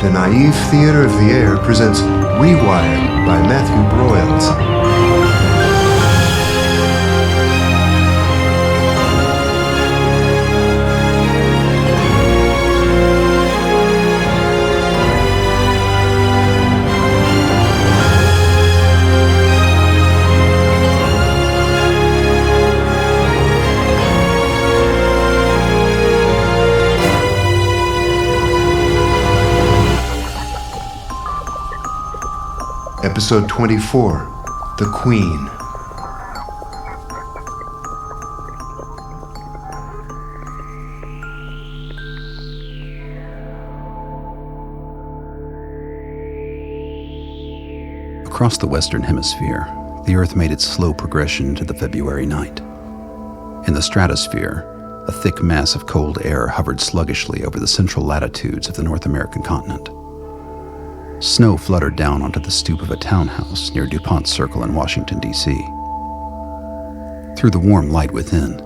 The Naive Theater of the Air presents Rewired by Matthew Broyles. Episode 24, The Queen. Across the Western Hemisphere, the Earth made its slow progression into the February night. In the stratosphere, a thick mass of cold air hovered sluggishly over the central latitudes of the North American continent. Snow fluttered down onto the stoop of a townhouse near DuPont Circle in Washington, D.C. Through the warm light within,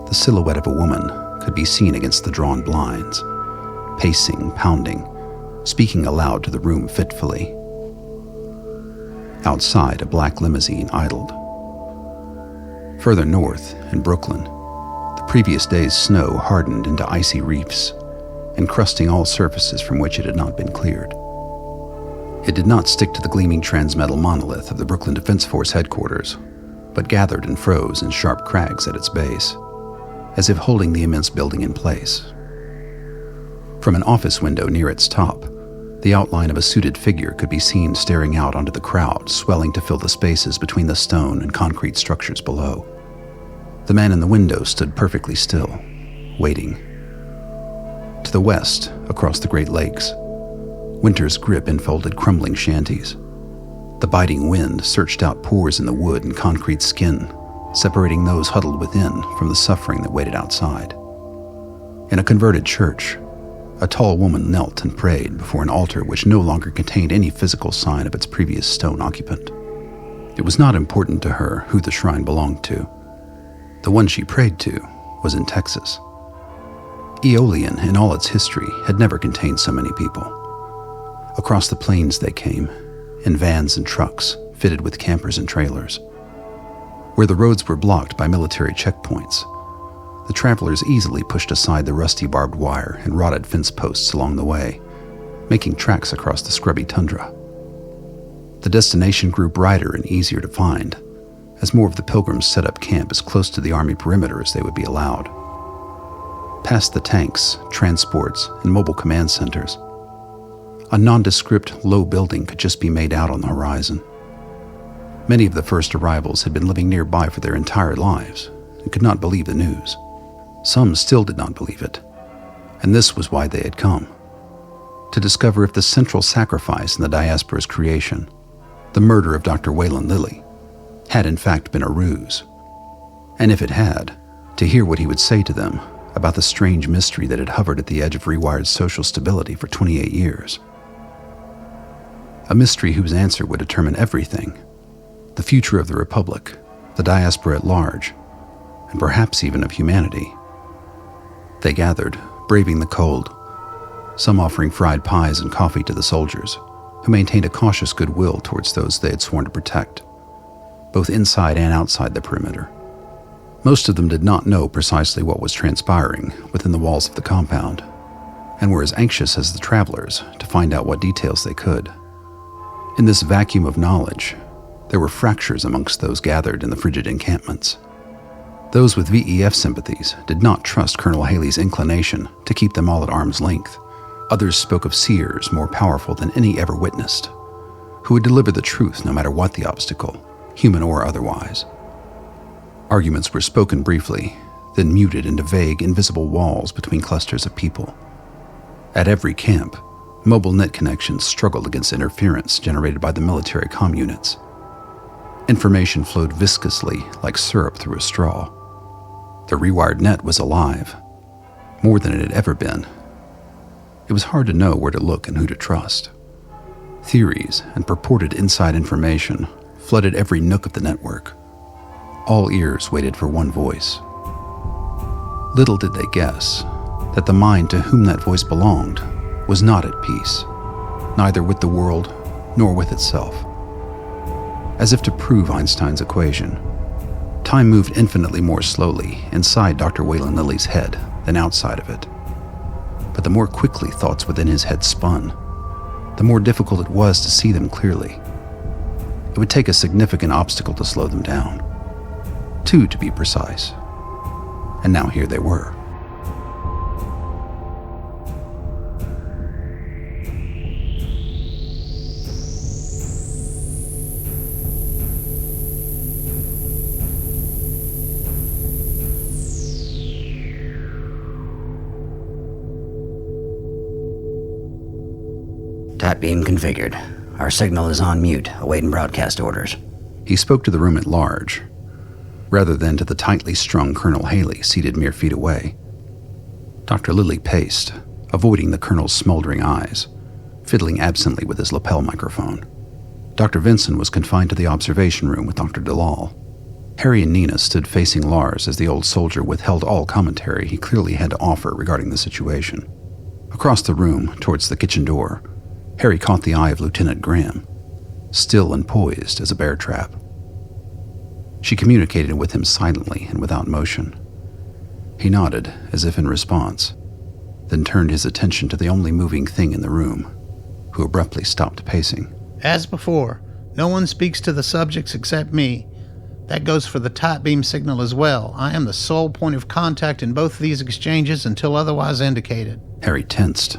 the silhouette of a woman could be seen against the drawn blinds, pacing, pounding, speaking aloud to the room fitfully. Outside, a black limousine idled. Further north, in Brooklyn, the previous day's snow hardened into icy reefs, encrusting all surfaces from which it had not been cleared. It did not stick to the gleaming transmetal monolith of the Brooklyn Defense Force headquarters, but gathered and froze in sharp crags at its base, as if holding the immense building in place. From an office window near its top, the outline of a suited figure could be seen staring out onto the crowd swelling to fill the spaces between the stone and concrete structures below. The man in the window stood perfectly still, waiting. To the west, across the Great Lakes, winter's grip enfolded crumbling shanties. The biting wind searched out pores in the wood and concrete skin, separating those huddled within from the suffering that waited outside. In a converted church, a tall woman knelt and prayed before an altar which no longer contained any physical sign of its previous stone occupant. It was not important to her who the shrine belonged to. The one she prayed to was in Texas. Aeolian, in all its history, had never contained so many people. Across the plains they came, in vans and trucks, fitted with campers and trailers. Where the roads were blocked by military checkpoints, the travelers easily pushed aside the rusty barbed wire and rotted fence posts along the way, making tracks across the scrubby tundra. The destination grew brighter and easier to find, as more of the pilgrims set up camp as close to the Army perimeter as they would be allowed. Past the tanks, transports, and mobile command centers, a nondescript, low building could just be made out on the horizon. Many of the first arrivals had been living nearby for their entire lives and could not believe the news. Some still did not believe it, and this was why they had come: to discover if the central sacrifice in the Diaspora's creation, the murder of Dr. Waylon Lilly, had in fact been a ruse. And if it had, to hear what he would say to them about the strange mystery that had hovered at the edge of Rewired's social stability for 28 years. A mystery whose answer would determine everything: the future of the Republic, the Diaspora at large, and perhaps even of humanity. They gathered, braving the cold, some offering fried pies and coffee to the soldiers, who maintained a cautious goodwill towards those they had sworn to protect, both inside and outside the perimeter. Most of them did not know precisely what was transpiring within the walls of the compound, and were as anxious as the travelers to find out what details they could. In this vacuum of knowledge, there were fractures amongst those gathered in the frigid encampments. Those with VEF sympathies did not trust Colonel Haley's inclination to keep them all at arm's length. Others spoke of seers more powerful than any ever witnessed, who would deliver the truth no matter what the obstacle, human or otherwise. Arguments were spoken briefly, then muted into vague, invisible walls between clusters of people. At every camp, mobile net connections struggled against interference generated by the military comm units. Information flowed viscously like syrup through a straw. The Rewired net was alive, more than it had ever been. It was hard to know where to look and who to trust. Theories and purported inside information flooded every nook of the network. All ears waited for one voice. Little did they guess that the mind to whom that voice belonged was not at peace, neither with the world nor with itself. As if to prove Einstein's equation, time moved infinitely more slowly inside Dr. Waylon Lilly's head than outside of it. But the more quickly thoughts within his head spun, the more difficult it was to see them clearly. It would take a significant obstacle to slow them down. 2 to be precise. And now here they were. Tap beam configured. Our signal is on mute, awaiting broadcast orders. He spoke to the room at large, rather than to the tightly strung Colonel Haley seated mere feet away. Dr. Lilly paced, avoiding the Colonel's smoldering eyes, fiddling absently with his lapel microphone. Dr. Vinson was confined to the observation room with Dr. Dalal. Harry and Nina stood facing Lars as the old soldier withheld all commentary he clearly had to offer regarding the situation. Across the room, towards the kitchen door, Harry caught the eye of Lieutenant Graham, still and poised as a bear trap. She communicated with him silently and without motion. He nodded, as if in response, then turned his attention to the only moving thing in the room, who abruptly stopped pacing. As before, no one speaks to the subjects except me. That goes for the type beam signal as well. I am the sole point of contact in both these exchanges until otherwise indicated. Harry tensed.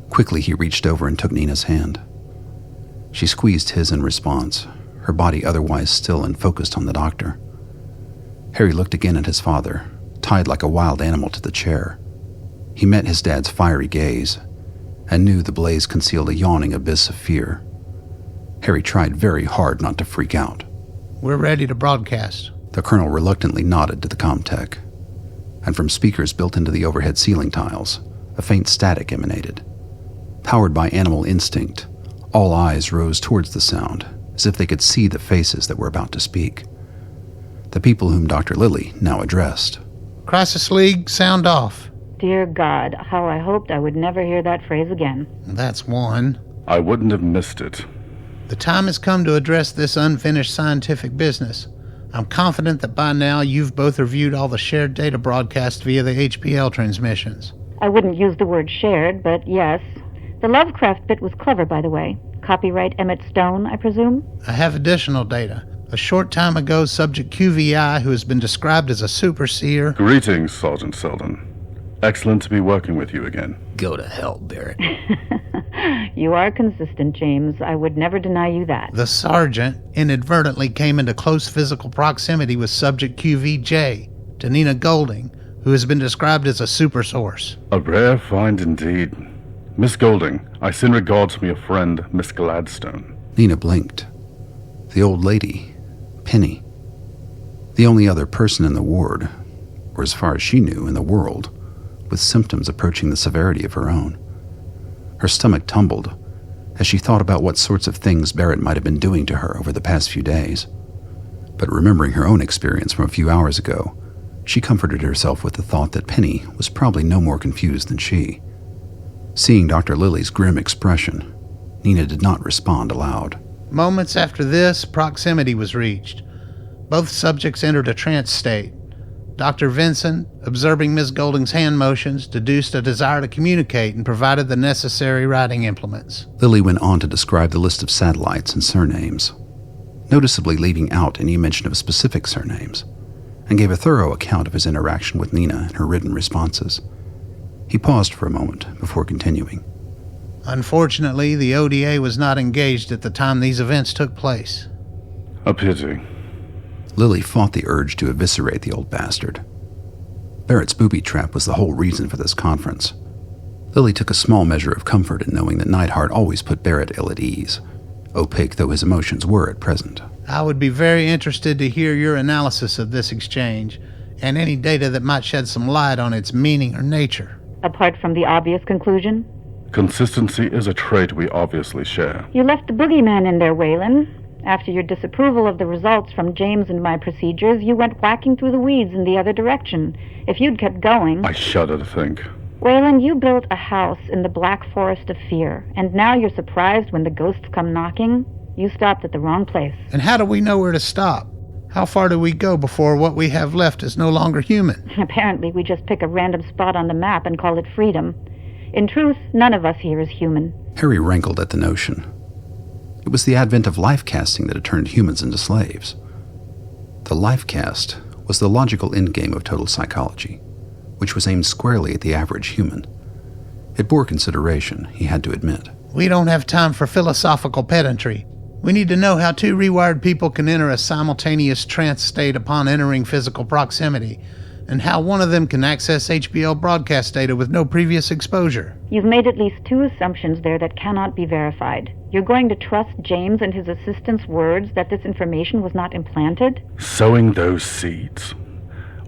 Quickly, he reached over and took Nina's hand. She squeezed his in response, her body otherwise still and focused on the doctor. Harry looked again at his father, tied like a wild animal to the chair. He met his dad's fiery gaze, and knew the blaze concealed a yawning abyss of fear. Harry tried very hard not to freak out. We're ready to broadcast. The colonel reluctantly nodded to the comtech, and from speakers built into the overhead ceiling tiles, a faint static emanated. Powered by animal instinct, all eyes rose towards the sound, as if they could see the faces that were about to speak. The people whom Dr. Lilly now addressed. Crisis League, sound off. Dear God, how I hoped I would never hear that phrase again. That's one. I wouldn't have missed it. The time has come to address this unfinished scientific business. I'm confident that by now you've both reviewed all the shared data broadcast via the HPL transmissions. I wouldn't use the word shared, but yes. The Lovecraft bit was clever, by the way. Copyright Emmett Stone, I presume? I have additional data. A short time ago, subject QVI, who has been described as a super seer... Greetings, Sergeant Selden. Excellent to be working with you again. Go to hell, Barrett. You are consistent, James. I would never deny you that. The sergeant inadvertently came into close physical proximity with subject QVJ, Danina Golding, who has been described as a super source. A rare find indeed. Miss Golding, I send regards from your friend, Miss Gladstone. Nina blinked. The old lady, Penny. The only other person in the ward, or as far as she knew, in the world, with symptoms approaching the severity of her own. Her stomach tumbled as she thought about what sorts of things Barrett might have been doing to her over the past few days. But remembering her own experience from a few hours ago, she comforted herself with the thought that Penny was probably no more confused than she. Seeing Dr. Lilly's grim expression, Nina did not respond aloud. Moments after this, proximity was reached. Both subjects entered a trance state. Dr. Vinson, observing Ms. Golding's hand motions, deduced a desire to communicate and provided the necessary writing implements. Lilly went on to describe the list of satellites and surnames, noticeably leaving out any mention of specific surnames, and gave a thorough account of his interaction with Nina and her written responses. He paused for a moment before continuing. Unfortunately, the ODA was not engaged at the time these events took place. A pity. Lilly fought the urge to eviscerate the old bastard. Barrett's booby trap was the whole reason for this conference. Lilly took a small measure of comfort in knowing that Neidhart always put Barrett ill at ease, opaque though his emotions were at present. I would be very interested to hear your analysis of this exchange, and any data that might shed some light on its meaning or nature. Apart from the obvious conclusion? Consistency is a trait we obviously share. You left the boogeyman in there, Waylon. After your disapproval of the results from James and my procedures, you went whacking through the weeds in the other direction. If you'd kept going... I shudder to think. Waylon, you built a house in the Black Forest of Fear, and now you're surprised when the ghosts come knocking? You stopped at the wrong place. And how do we know where to stop? How far do we go before what we have left is no longer human? Apparently, we just pick a random spot on the map and call it freedom. In truth, none of us here is human. Harry rankled at the notion. It was the advent of life casting that had turned humans into slaves. The life cast was the logical endgame of total psychology, which was aimed squarely at the average human. It bore consideration, he had to admit. We don't have time for philosophical pedantry. We need to know how two rewired people can enter a simultaneous trance state upon entering physical proximity, and how one of them can access HBL broadcast data with no previous exposure. You've made at least two assumptions there that cannot be verified. You're going to trust James and his assistant's words that this information was not implanted? Sowing those seeds.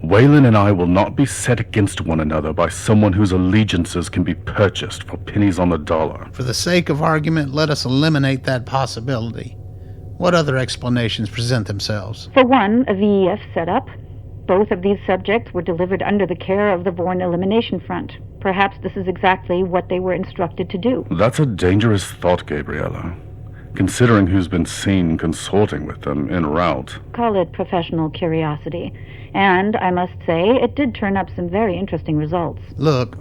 Waylon and I will not be set against one another by someone whose allegiances can be purchased for pennies on the dollar. For the sake of argument, let us eliminate that possibility. What other explanations present themselves? For one, a VEF setup. Both of these subjects were delivered under the care of the Vorn Elimination Front. Perhaps this is exactly what they were instructed to do. That's a dangerous thought, Gabriella, considering who's been seen consorting with them en route. Call it professional curiosity. And, I must say, it did turn up some very interesting results. Look,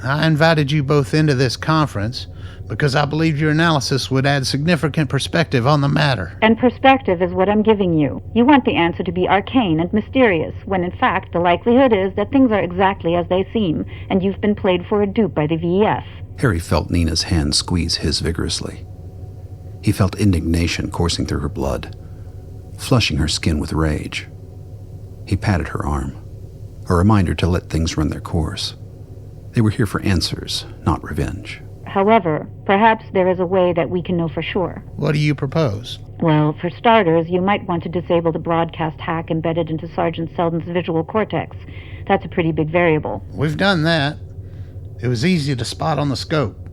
I invited you both into this conference because I believed your analysis would add significant perspective on the matter. And perspective is what I'm giving you. You want the answer to be arcane and mysterious, when in fact the likelihood is that things are exactly as they seem, and you've been played for a dupe by the VEF. Harry felt Nina's hand squeeze his vigorously. He felt indignation coursing through her blood, flushing her skin with rage. He patted her arm, a reminder to let things run their course. They were here for answers, not revenge. However, perhaps there is a way that we can know for sure. What do you propose? Well, for starters, you might want to disable the broadcast hack embedded into Sergeant Selden's visual cortex. That's a pretty big variable. We've done that. It was easy to spot on the scope.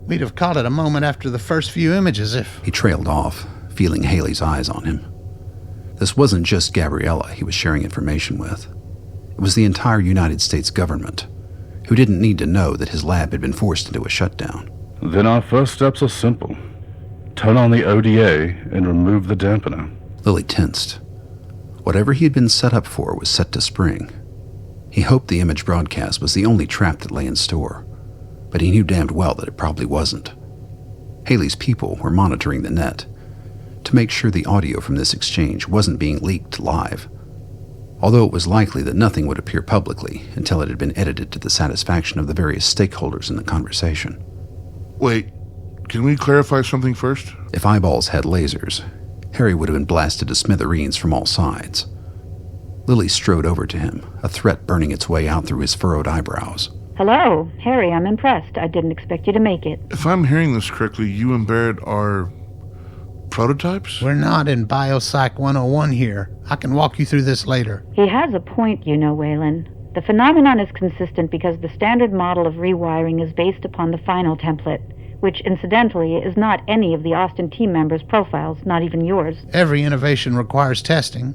We'd have caught it a moment after the first few images if... He trailed off, feeling Haley's eyes on him. This wasn't just Gabriella he was sharing information with. It was the entire United States government, who didn't need to know that his lab had been forced into a shutdown. Then our first steps are simple. Turn on the ODA and remove the dampener. Lily tensed. Whatever he had been set up for was set to spring. He hoped the image broadcast was the only trap that lay in store, but he knew damned well that it probably wasn't. Haley's people were monitoring the net to make sure the audio from this exchange wasn't being leaked live, although it was likely that nothing would appear publicly until it had been edited to the satisfaction of the various stakeholders in the conversation. Wait, can we clarify something first? If eyeballs had lasers, Harry would have been blasted to smithereens from all sides. Lily strode over to him, a threat burning its way out through his furrowed eyebrows. Hello, Harry, I'm impressed. I didn't expect you to make it. If I'm hearing this correctly, you and Barrett are... prototypes? We're not in Biopsych 101 here. I can walk you through this later. He has a point, you know, Waylon. The phenomenon is consistent because the standard model of rewiring is based upon the final template, which, incidentally, is not any of the Austin team members' profiles, not even yours. Every innovation requires testing,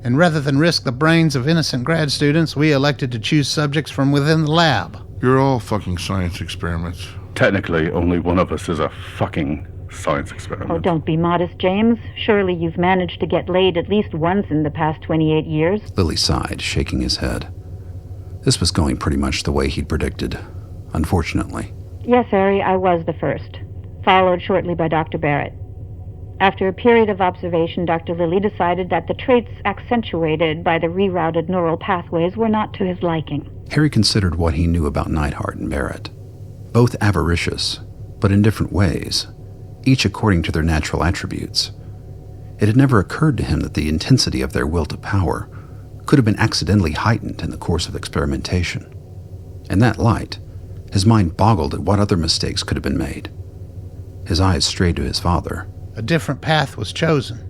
and rather than risk the brains of innocent grad students, we elected to choose subjects from within the lab. You're all fucking science experiments. Technically, only one of us is a fucking science experiment. Oh, don't be modest, James. Surely you've managed to get laid at least once in the past 28 years. Lily sighed, shaking his head. This was going pretty much the way he'd predicted, unfortunately. Yes, Harry, I was the first, followed shortly by Dr. Barrett. After a period of observation, Dr. Lilly decided that the traits accentuated by the rerouted neural pathways were not to his liking. Harry considered what he knew about Neidhart and Barrett. Both avaricious, but in different ways, each according to their natural attributes. It had never occurred to him that the intensity of their will to power could have been accidentally heightened in the course of experimentation. In that light, his mind boggled at what other mistakes could have been made. His eyes strayed to his father. A different path was chosen,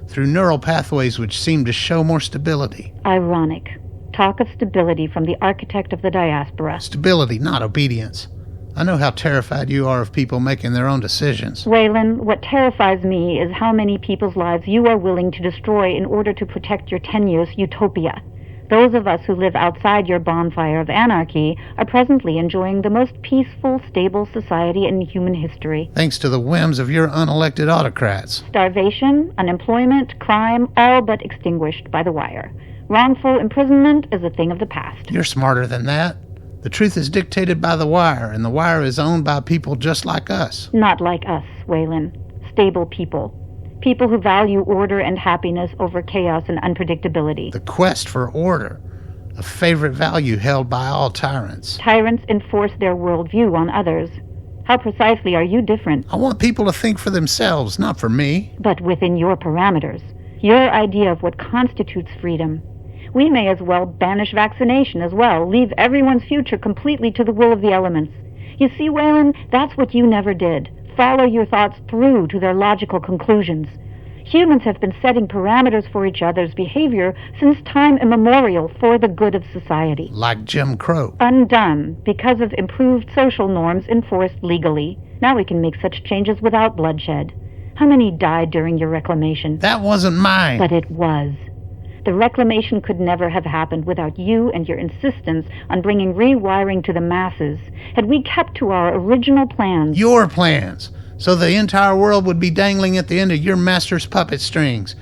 through neural pathways which seemed to show more stability. Ironic. Talk of stability from the architect of the Diaspora. Stability, not obedience. I know how terrified you are of people making their own decisions. Waylon, what terrifies me is how many people's lives you are willing to destroy in order to protect your tenuous utopia. Those of us who live outside your bonfire of anarchy are presently enjoying the most peaceful, stable society in human history. Thanks to the whims of your unelected autocrats. Starvation, unemployment, crime, all but extinguished by the wire. Wrongful imprisonment is a thing of the past. You're smarter than that. The truth is dictated by the wire, and the wire is owned by people just like us. Not like us, Waylon. Stable people. People who value order and happiness over chaos and unpredictability. The quest for order, a favorite value held by all tyrants. Tyrants enforce their worldview on others. How precisely are you different? I want people to think for themselves, not for me. But within your parameters. Your idea of what constitutes freedom. We may as well banish vaccination as well, leave everyone's future completely to the will of the elements. You see, Waylon, that's what you never did. Follow your thoughts through to their logical conclusions. Humans have been setting parameters for each other's behavior since time immemorial for the good of society. Like Jim Crow. Undone because of improved social norms enforced legally. Now we can make such changes without bloodshed. How many died during your reclamation? That wasn't mine. But it was. The reclamation could never have happened without you and your insistence on bringing rewiring to the masses. Had we kept to our original plans... Your plans. So the entire world would be dangling at the end of your master's puppet strings.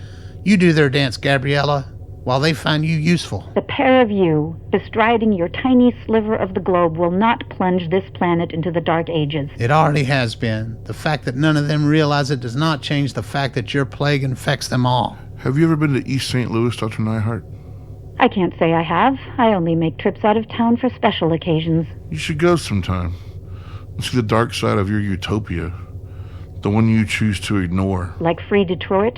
You do their dance, Gabriella, while they find you useful. The pair of you, bestriding your tiny sliver of the globe, will not plunge this planet into the dark ages. It already has been. The fact that none of them realize it does not change the fact that your plague infects them all. Have you ever been to East St. Louis, Dr. Neihart? I can't say I have. I only make trips out of town for special occasions. You should go sometime. See the dark side of your utopia. The one you choose to ignore. Like Free Detroit?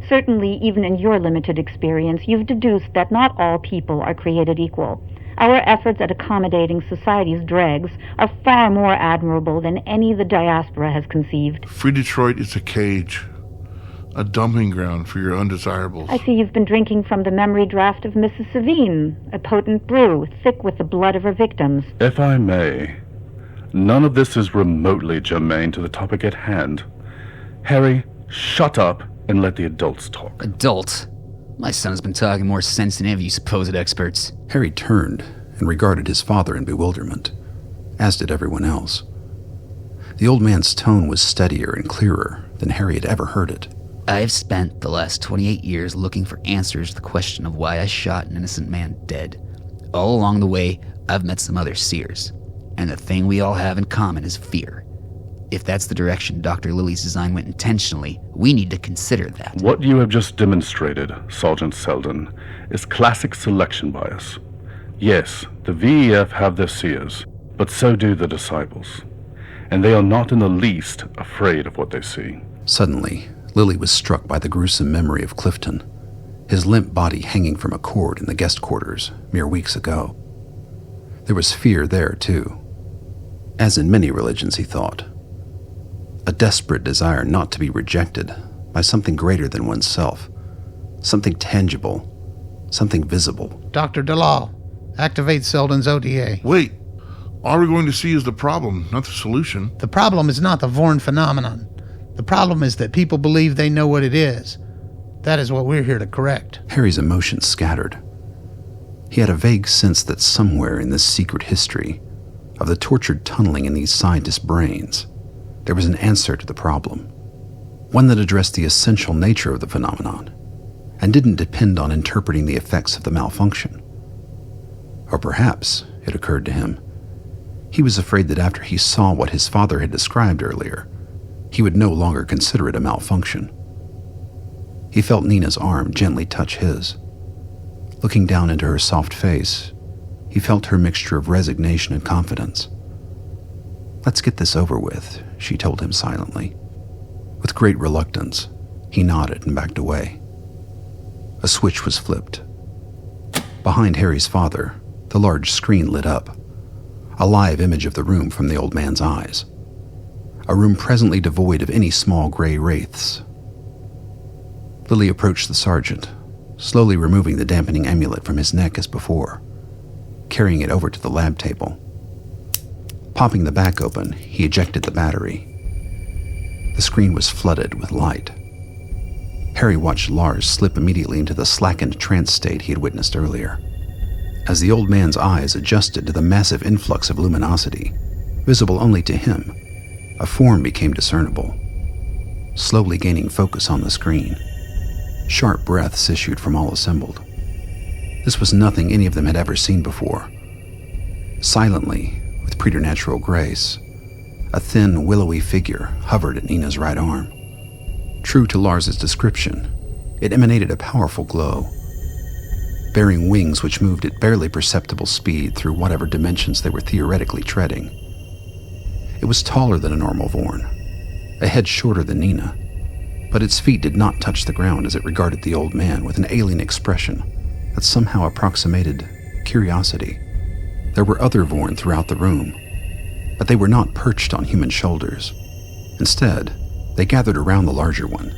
Certainly, even in your limited experience, you've deduced that not all people are created equal. Our efforts at accommodating society's dregs are far more admirable than any the Diaspora has conceived. Free Detroit is a cage. A dumping ground for your undesirables. I see you've been drinking from the memory draft of Mrs. Savine, a potent brew, thick with the blood of her victims. If I may, none of this is remotely germane to the topic at hand. Harry, shut up and let the adults talk. Adult? My son has been talking more sense than any of you supposed experts. Harry turned and regarded his father in bewilderment, as did everyone else. The old man's tone was steadier and clearer than Harry had ever heard it. I've spent the last 28 years looking for answers to the question of why I shot an innocent man dead. All along the way, I've met some other seers, and the thing we all have in common is fear. If that's the direction Dr. Lilly's design went intentionally, we need to consider that. What you have just demonstrated, Sergeant Selden, is classic selection bias. Yes, the VEF have their seers, but so do the disciples. And they are not in the least afraid of what they see. Suddenly, Lilly was struck by the gruesome memory of Clifton, his limp body hanging from a cord in the guest quarters mere weeks ago. There was fear there, too. As in many religions, he thought. A desperate desire not to be rejected by something greater than oneself, something tangible, something visible. Dr. DeLaw, activate Selden's OTA. Wait. All we're going to see is the problem, not the solution. The problem is not the Vorn phenomenon. The problem is that people believe they know what it is. That is what we're here to correct. Harry's emotions scattered. He had a vague sense that somewhere in this secret history of the tortured tunneling in these scientists' brains, there was an answer to the problem, one that addressed the essential nature of the phenomenon and didn't depend on interpreting the effects of the malfunction. Or perhaps, it occurred to him, he was afraid that after he saw what his father had described earlier, he would no longer consider it a malfunction. He felt Nina's arm gently touch his. Looking down into her soft face, he felt her mixture of resignation and confidence. "Let's get this over with," she told him silently. With great reluctance, he nodded and backed away. A switch was flipped. Behind Harry's father, the large screen lit up, a live image of the room from the old man's eyes. A room presently devoid of any small gray wraiths. Lilly approached the sergeant, slowly removing the dampening amulet from his neck as before, carrying it over to the lab table. Popping the back open, he ejected the battery. The screen was flooded with light. Harry watched Lars slip immediately into the slackened trance state he had witnessed earlier. As the old man's eyes adjusted to the massive influx of luminosity, visible only to him, a form became discernible, slowly gaining focus on the screen. Sharp breaths issued from all assembled. This was nothing any of them had ever seen before. Silently, with preternatural grace, a thin, willowy figure hovered at Nina's right arm. True to Lars's description, it emanated a powerful glow, bearing wings which moved at barely perceptible speed through whatever dimensions they were theoretically treading. It was taller than a normal Vorn, a head shorter than Nina, but its feet did not touch the ground as it regarded the old man with an alien expression that somehow approximated curiosity. There were other Vorn throughout the room, but they were not perched on human shoulders. Instead, they gathered around the larger one,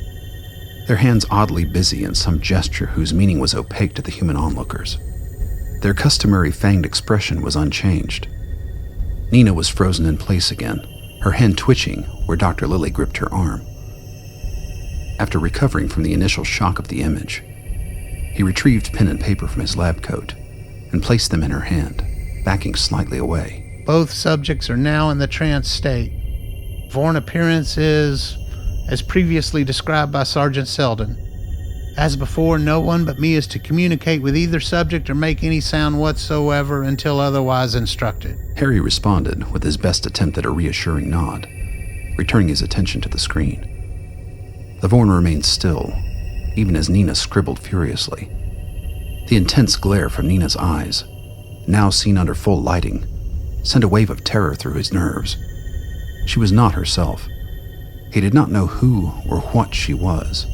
their hands oddly busy in some gesture whose meaning was opaque to the human onlookers. Their customary fanged expression was unchanged. Nina was frozen in place again, her hand twitching where Dr. Lilly gripped her arm. After recovering from the initial shock of the image, he retrieved pen and paper from his lab coat and placed them in her hand, backing slightly away. Both subjects are now in the trance state. Vorn appearance is as previously described by Sergeant Selden. As before, no one but me is to communicate with either subject or make any sound whatsoever until otherwise instructed. Harry responded with his best attempt at a reassuring nod, returning his attention to the screen. The Vorn remained still, even as Nina scribbled furiously. The intense glare from Nina's eyes, now seen under full lighting, sent a wave of terror through his nerves. She was not herself. He did not know who or what she was.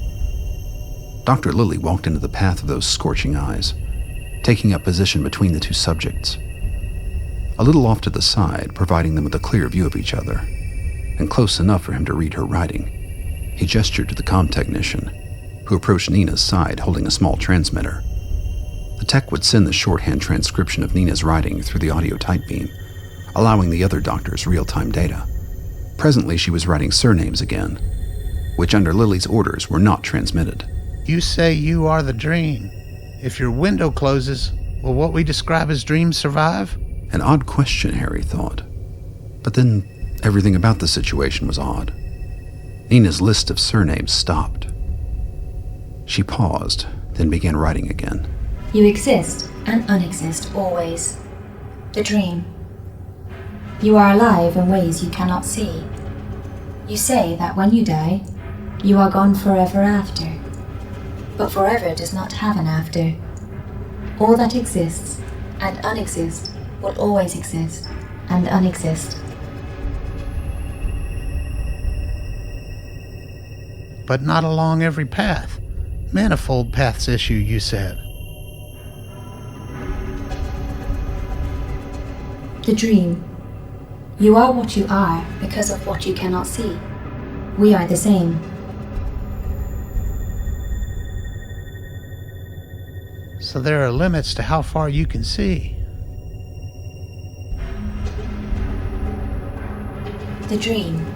Dr. Lilly walked into the path of those scorching eyes, taking up position between the two subjects, a little off to the side, providing them with a clear view of each other, and close enough for him to read her writing. He gestured to the comm technician, who approached Nina's side holding a small transmitter. The tech would send the shorthand transcription of Nina's writing through the audio type beam, allowing the other doctors real-time data. Presently, she was writing surnames again, which under Lily's orders were not transmitted. You say you are the dream. If your window closes, will what we describe as dreams survive? An odd question, Harry thought. But then, everything about the situation was odd. Nina's list of surnames stopped. She paused, then began writing again. You exist and unexist always. The dream. You are alive in ways you cannot see. You say that when you die, you are gone forever after. But forever does not have an after. All that exists and unexists will always exist and unexist. But not along every path. Manifold paths issue, you said. The dream. You are what you are because of what you cannot see. We are the same. So there are limits to how far you can see. The dream.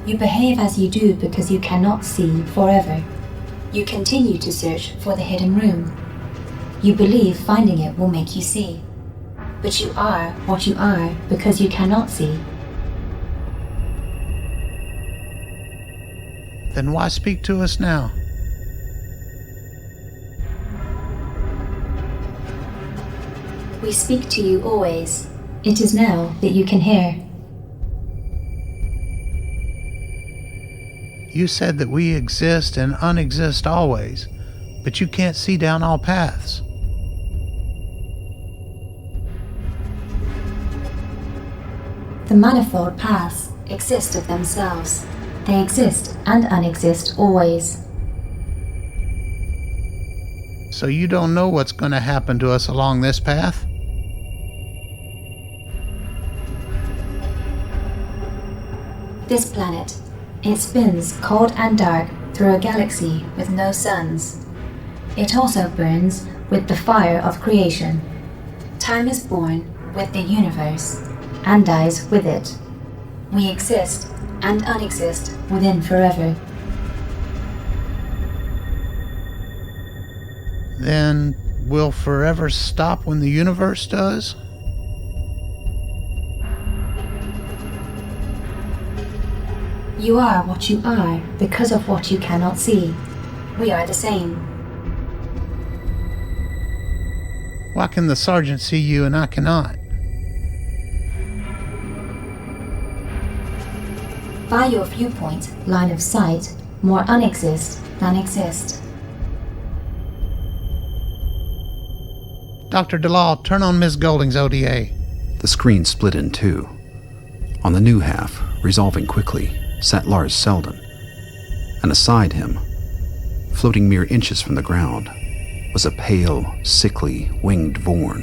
You behave as you do because you cannot see forever. You continue to search for the hidden room. You believe finding it will make you see. But you are what you are because you cannot see. Then why speak to us now? We speak to you always. It is now that you can hear. You said that we exist and unexist always, but you can't see down all paths. The manifold paths exist of themselves. They exist and unexist always. So you don't know what's going to happen to us along this path? This planet, it spins cold and dark through a galaxy with no suns. It also burns with the fire of creation. Time is born with the universe and dies with it. We exist and unexist within forever. Then will forever stop when the universe does? You are what you are because of what you cannot see. We are the same. Why can the sergeant see you and I cannot? By your viewpoint, line of sight, more unexist than exist. Dr. DeLaw, turn on Miss Golding's ODA. The screen split in two. On the new half, resolving quickly, sat Lars Selden, and aside him, floating mere inches from the ground, was a pale, sickly, winged Vorn.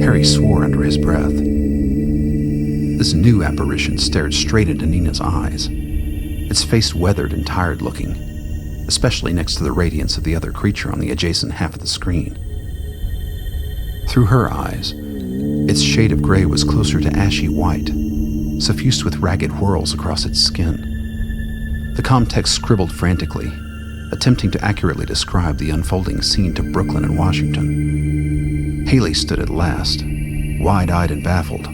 Harry swore under his breath. This new apparition stared straight into Nina's eyes, its face weathered and tired-looking, especially next to the radiance of the other creature on the adjacent half of the screen. Through her eyes, its shade of gray was closer to ashy white, suffused with ragged whorls across its skin. The comtext scribbled frantically, attempting to accurately describe the unfolding scene to Brooklyn and Washington. Haley stood at last, wide-eyed and baffled.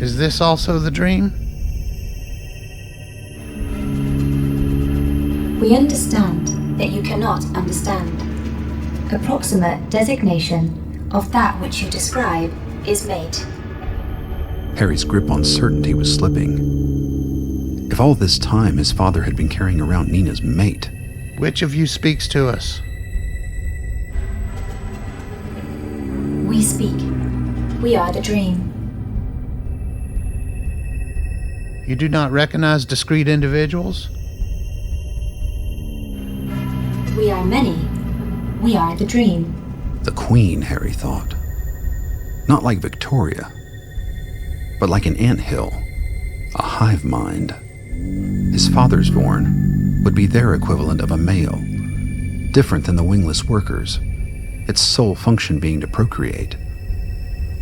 Is this also the dream? We understand that you cannot understand. Approximate designation of that which you describe is mate. Harry's grip on certainty was slipping. If all this time his father had been carrying around Nina's mate... Which of you speaks to us? We speak. We are the dream. You do not recognize discrete individuals? We are many. We are the dream. The Queen, Harry thought. Not like Victoria, but like an anthill, a hive mind. His father's Vorn would be their equivalent of a male, different than the wingless workers, its sole function being to procreate,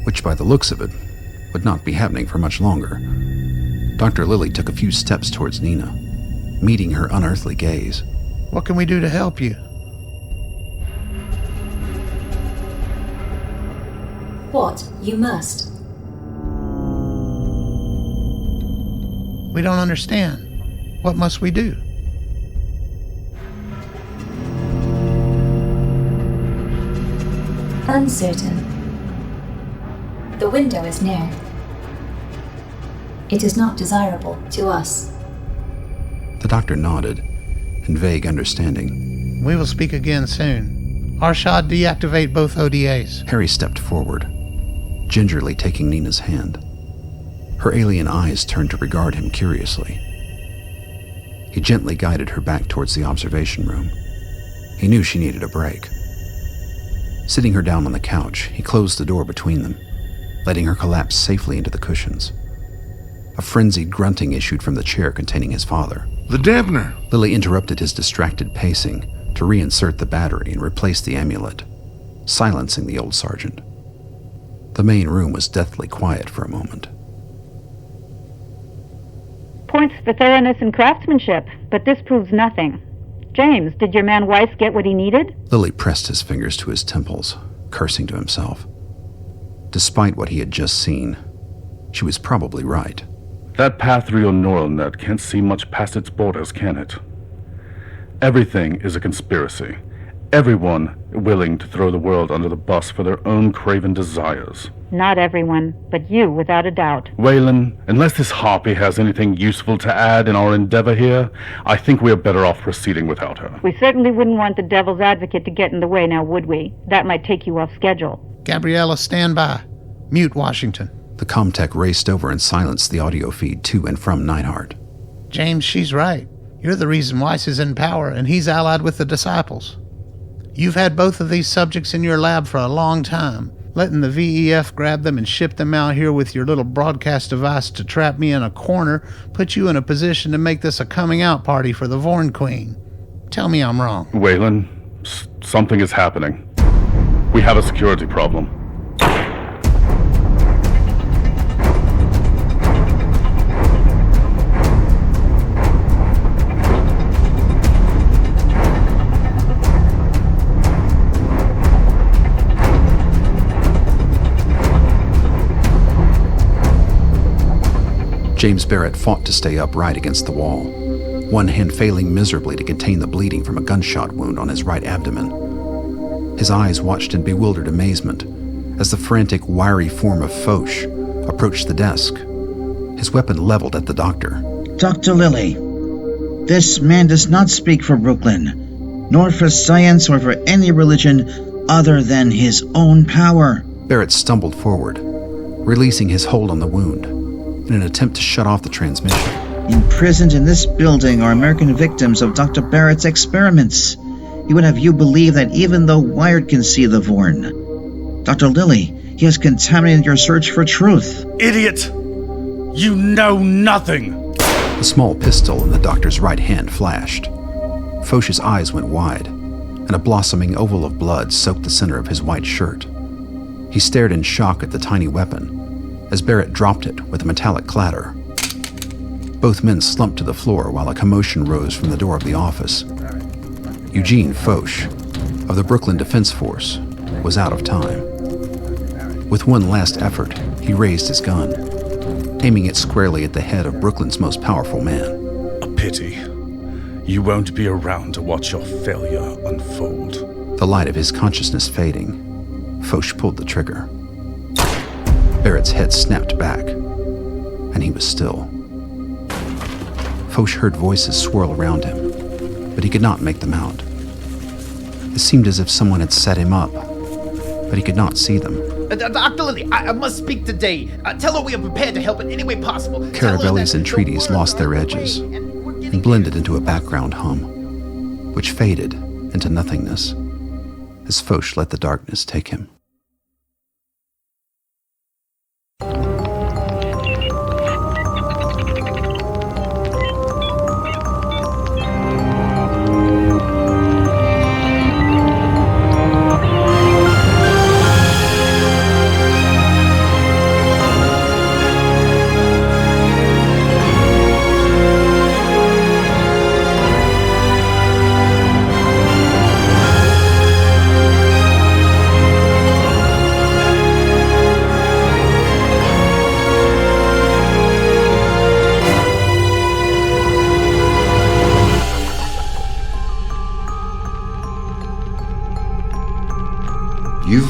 which by the looks of it would not be happening for much longer. Dr. Lilly took a few steps towards Nina, meeting her unearthly gaze. What can we do to help you? What you must. We don't understand. What must we do? Uncertain. The window is near. It is not desirable to us. The doctor nodded, in vague understanding. We will speak again soon. Arshad, deactivate both ODAs. Harry stepped forward, gingerly taking Nina's hand. Her alien eyes turned to regard him curiously. He gently guided her back towards the observation room. He knew she needed a break. Sitting her down on the couch, he closed the door between them, letting her collapse safely into the cushions. A frenzied grunting issued from the chair containing his father. The dampener! Lily interrupted his distracted pacing to reinsert the battery and replace the amulet, silencing the old sergeant. The main room was deathly quiet for a moment. Points for thoroughness and craftsmanship, but this proves nothing. James, did your man Weiss get what he needed? Lily pressed his fingers to his temples, cursing to himself. Despite what he had just seen, she was probably right. That pathreal neural net can't see much past its borders, can it? Everything is a conspiracy. Everyone willing to throw the world under the bus for their own craven desires. Not everyone, but you, without a doubt. Wayland, unless this harpy has anything useful to add in our endeavor here, I think we are better off proceeding without her. We certainly wouldn't want the devil's advocate to get in the way now, would we? That might take you off schedule. Gabriella, stand by. Mute Washington. The comtech raced over and silenced the audio feed to and from Neidhart. James, she's right. You're the reason Weiss is in power, and he's allied with the Disciples. You've had both of these subjects in your lab for a long time, letting the VEF grab them and ship them out here with your little broadcast device to trap me in a corner, put you in a position to make this a coming-out party for the Vorn Queen. Tell me I'm wrong. Wayland, something is happening. We have a security problem. James Barrett fought to stay upright against the wall, one hand failing miserably to contain the bleeding from a gunshot wound on his right abdomen. His eyes watched in bewildered amazement as the frantic, wiry form of Foch approached the desk, his weapon leveled at the doctor. Dr. Lilly, this man does not speak for Brooklyn, nor for science or for any religion other than his own power. Barrett stumbled forward, releasing his hold on the wound in an attempt to shut off the transmission. Imprisoned in this building are American victims of Dr. Barrett's experiments. He would have you believe that even though Wired can see the Vorn, Dr. Lilly, he has contaminated your search for truth. Idiot! You know nothing! The small pistol in the doctor's right hand flashed. Foch's eyes went wide, and a blossoming oval of blood soaked the center of his white shirt. He stared in shock at the tiny weapon as Barrett dropped it with a metallic clatter. Both men slumped to the floor while a commotion rose from the door of the office. Eugene Foch, of the Brooklyn Defense Force, was out of time. With one last effort, he raised his gun, aiming it squarely at the head of Brooklyn's most powerful man. A pity. You won't be around to watch your failure unfold. The light of his consciousness fading, Foch pulled the trigger. Barrett's head snapped back, and he was still. Foch heard voices swirl around him, but he could not make them out. It seemed as if someone had set him up, but he could not see them. Dr. Lilly, I must speak today. Tell her we are prepared to help in any way possible. Caravelli's entreaties lost their edges and blended into a background hum, which faded into nothingness as Foch let the darkness take him.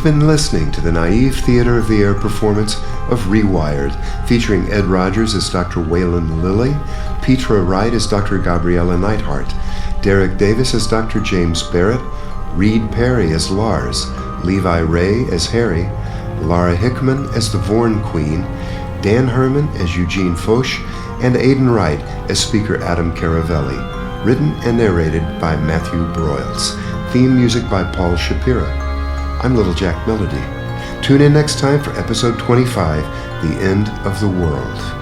You've been listening to the Naive Theater of the Air performance of Rewired, featuring Ed Rogers as Dr. Waylon Lilly, Petra Wright as Dr. Gabriella Neidhart, Derek Davis as Dr. James Barrett, Reed Perry as Lars, Levi Ray as Harry, Lara Hickman as the Vorn Queen, Dan Herman as Eugene Foch, and Aidan Wright as Speaker Adam Caravelli. Written and narrated by Matthew Broyles. Theme music by Paul Shapira. I'm Little Jack Melody. Tune in next time for episode 25, The End of the World.